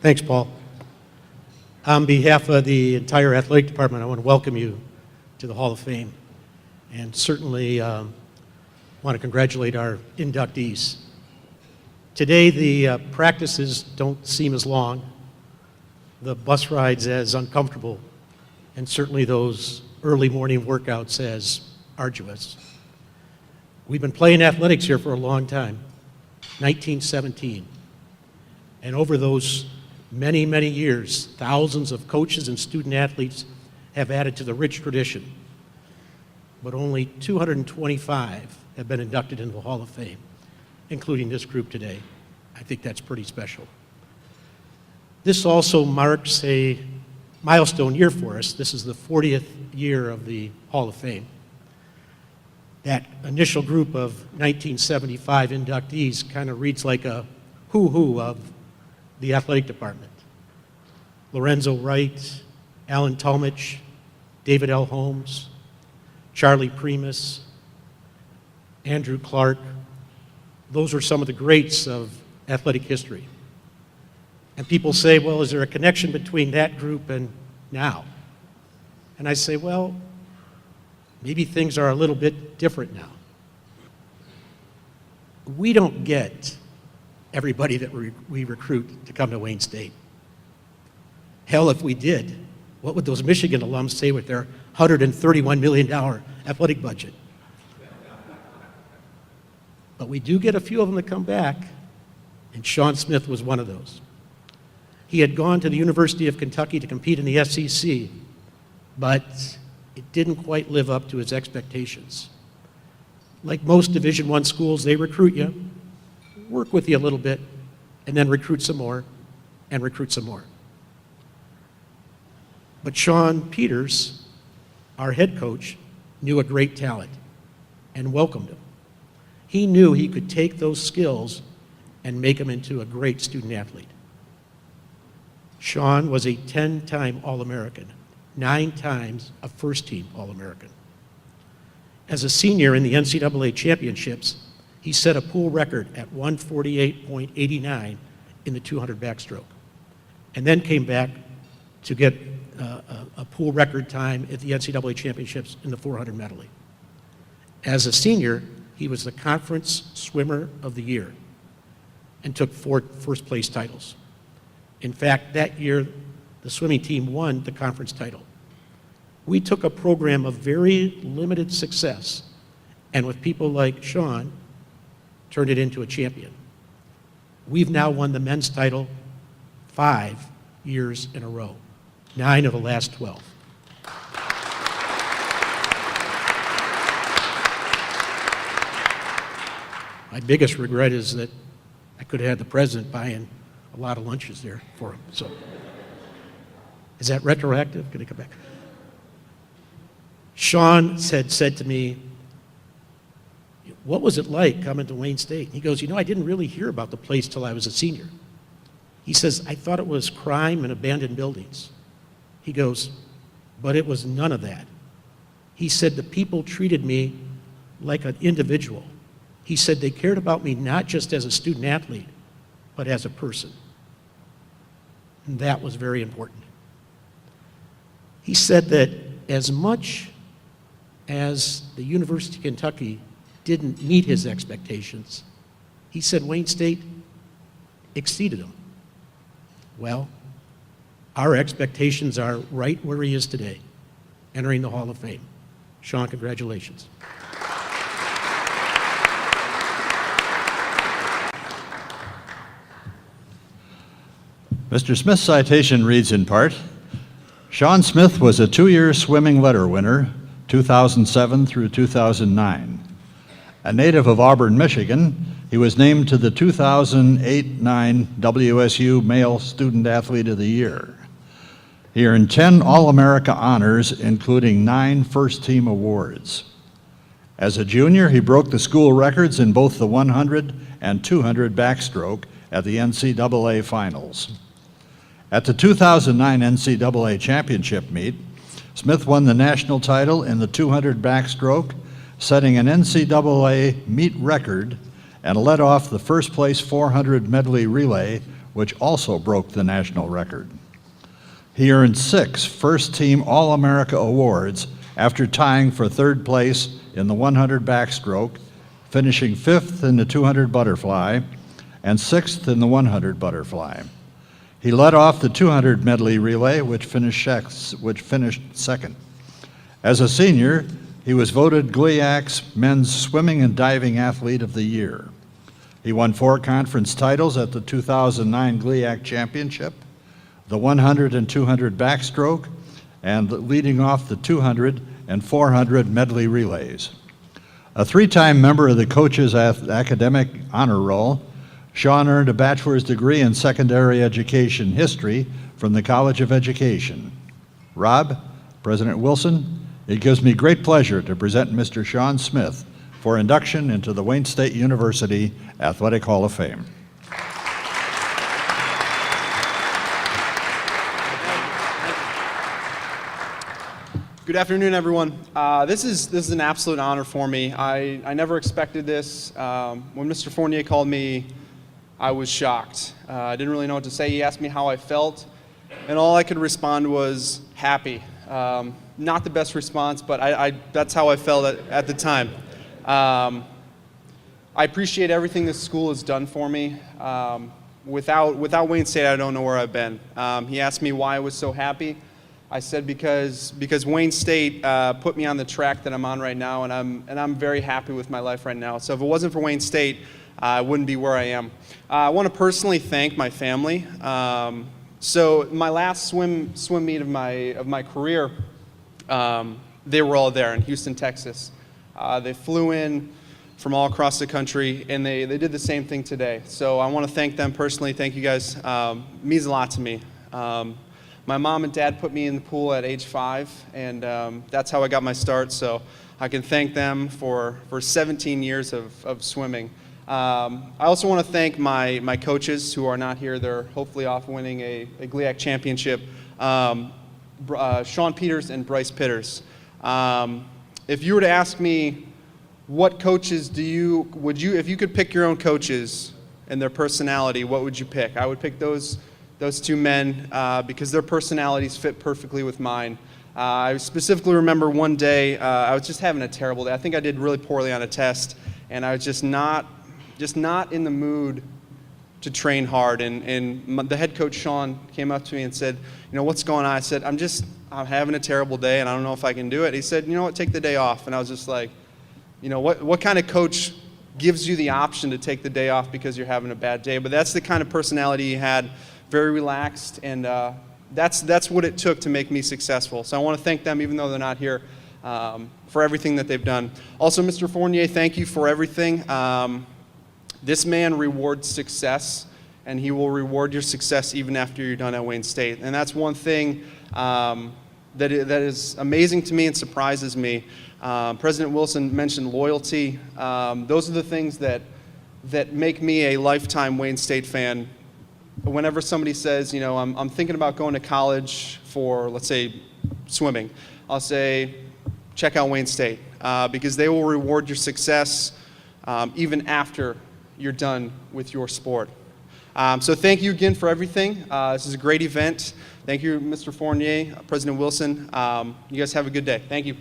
Thanks, Paul. On behalf of the entire athletic department, I want to welcome you to the Hall of Fame, and certainly want to congratulate our inductees. Today, the practices don't seem as long, the bus rides as uncomfortable, and certainly those early morning workouts as arduous. We've been playing athletics here for a long time, 1917. And over those many, many years, thousands of coaches and student athletes have added to the rich tradition. But only 225 have been inducted into the Hall of Fame, including this group today. I think that's pretty special. This also marks a milestone year for us. This is the 40th year of the Hall of Fame. That initial group of 1975 inductees kind of reads like a who of the athletic department. Lorenzo Wright, Alan Talmadge, David L. Holmes, Charlie Primus, Andrew Clark. Those are some of the greats of athletic history. And people say, well, is there a connection between that group and now? And I say, well, maybe things are a little bit different now. We don't get everybody that we recruit to come to Wayne State. Hell, if we did, what would those Michigan alums say with their $131 million athletic budget? But we do get a few of them that come back, and Sean Smith was one of those. He had gone to the University of Kentucky to compete in the SEC, but it didn't quite live up to his expectations. Like most Division I schools, they recruit you, work with you a little bit, and then recruit some more, and recruit some more. But Sean Peters, our head coach, knew a great talent and welcomed him. He knew he could take those skills and make him into a great student athlete. Sean was a 10-time All-American, 9 times a first-team All-American. As a senior in the NCAA championships, he set a pool record at 148.89 in the 200 backstroke, and then came back to get a pool record time at the NCAA championships in the 400 medley. As a senior, he was the conference swimmer of the year and took 4 first-place titles. In fact, that year, the swimming team won the conference title. We took a program of very limited success, and with people like Sean, turned it into a champion. We've now won the men's title 5 years in a row, 9 of the last 12. My biggest regret is that I could have had the president buying a lot of lunches there for him. So, is that retroactive? Can I come back? Sean said to me, what was it like coming to Wayne State? He goes, I didn't really hear about the place till I was a senior. He says, I thought it was crime and abandoned buildings. He goes, but it was none of that. He said, the people treated me like an individual. He said they cared about me not just as a student athlete, but as a person. And that was very important. He said that as much as the University of Kentucky didn't meet his expectations, he said Wayne State exceeded them. Well, our expectations are right where he is today, entering the Hall of Fame. Sean, congratulations. Mr. Smith's citation reads in part, Sean Smith was a 2-year swimming letter winner, 2007 through 2009. A native of Auburn, Michigan, he was named to the 2008-09 WSU Male Student Athlete of the Year. He earned 10 All-America honors, including 9 first-team awards. As a junior, he broke the school records in both the 100 and 200 backstroke at the NCAA finals. At the 2009 NCAA championship meet, Smith won the national title in the 200 backstroke, setting an NCAA meet record, and led off the first place 400 medley relay which also broke the national record. He earned 6 first-team All-America awards after tying for 3rd place in the 100 backstroke, finishing 5th in the 200 butterfly, and 6th in the 100 butterfly. He led off the 200 medley relay, which finished second. As a senior, he was voted GLIAC's Men's Swimming and Diving Athlete of the Year. He won 4 conference titles at the 2009 GLIAC Championship, the 100 and 200 backstroke, and leading off the 200 and 400 medley relays. A 3-time member of the Coaches Academic Honor Roll, Sean earned a bachelor's degree in secondary education history from the College of Education. Rob, President Wilson, it gives me great pleasure to present Mr. Sean Smith for induction into the Wayne State University Athletic Hall of Fame. Good afternoon, everyone. This is an absolute honor for me. I never expected this. When Mr. Fournier called me, I was shocked. I didn't really know what to say. He asked me how I felt, and all I could respond was happy. Not the best response, but that's how I felt at the time. I appreciate everything this school has done for me. Without Wayne State, I don't know where I've been. He asked me why I was so happy. I said because Wayne State put me on the track that I'm on right now, and I'm very happy with my life right now. So if it wasn't for Wayne State, I wouldn't be where I am. I want to personally thank my family. So my last swim meet of my career, they were all there in Houston, Texas. They flew in from all across the country, and they did the same thing today. So I want to thank them personally. Thank you guys. It means a lot to me. My mom and dad put me in the pool at age 5, and that's how I got my start. So I can thank them for 17 years of swimming. I also want to thank my coaches who are not here. They're hopefully off winning a GLIAC championship. Sean Peters and Bryce Pitters. If you were to ask me what coaches if you could pick your own coaches and their personality, what would you pick? I would pick those 2 men because their personalities fit perfectly with mine. I specifically remember one day I was just having a terrible day. I think I did really poorly on a test, and I was just not in the mood to train hard. And the head coach, Sean, came up to me and said, what's going on? I said, I'm having a terrible day, and I don't know if I can do it. He said, you know what, take the day off. And I was just like, what kind of coach gives you the option to take the day off because you're having a bad day? But that's the kind of personality he had. Very relaxed, and that's what it took to make me successful. So I want to thank them, even though they're not here, for everything that they've done. Also, Mr. Fournier, thank you for everything. This man rewards success, and he will reward your success even after you're done at Wayne State. And that's one thing that is amazing to me and surprises me. President Wilson mentioned loyalty. Those are the things that make me a lifetime Wayne State fan. Whenever somebody says, I'm thinking about going to college for, let's say, swimming, I'll say, check out Wayne State because they will reward your success even after you're done with your sport. So thank you again for everything. This is a great event. Thank you, Mr. Fournier, President Wilson. You guys have a good day. Thank you.